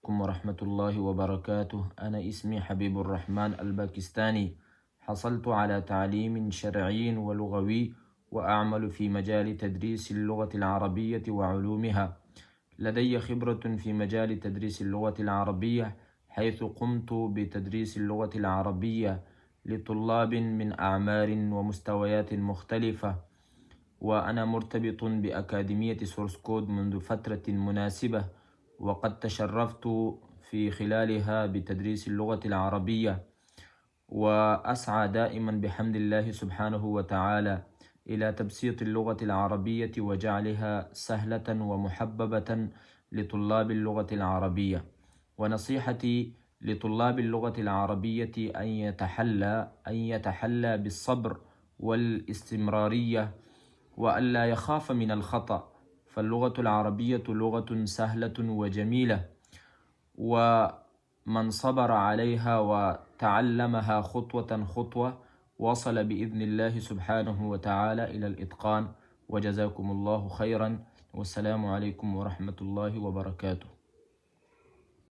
عليكم ورحمة الله وبركاته. أنا اسمي حبيب الرحمن الباكستاني. حصلت على تعليم شرعي ولغوي، وأعمل في مجال تدريس اللغة العربية وعلومها. لدي خبرة في مجال تدريس اللغة العربية، حيث قمت بتدريس اللغة العربية لطلاب من أعمار ومستويات مختلفة، وأنا مرتبط بأكاديمية سورس كود منذ فترة مناسبة، وقد تشرفت في خلالها بتدريس اللغة العربية، وأسعى دائما بحمد الله سبحانه وتعالى إلى تبسيط اللغة العربية وجعلها سهلة ومحببة لطلاب اللغة العربية. ونصيحتي لطلاب اللغة العربية أن يتحلى بالصبر والاستمرارية، وألا يخاف من الخطأ، فاللغة العربية لغة سهلة وجميلة، ومن صبر عليها وتعلمها خطوة خطوة وصل بإذن الله سبحانه وتعالى إلى الإتقان. وجزاكم الله خيرا، والسلام عليكم ورحمة الله وبركاته.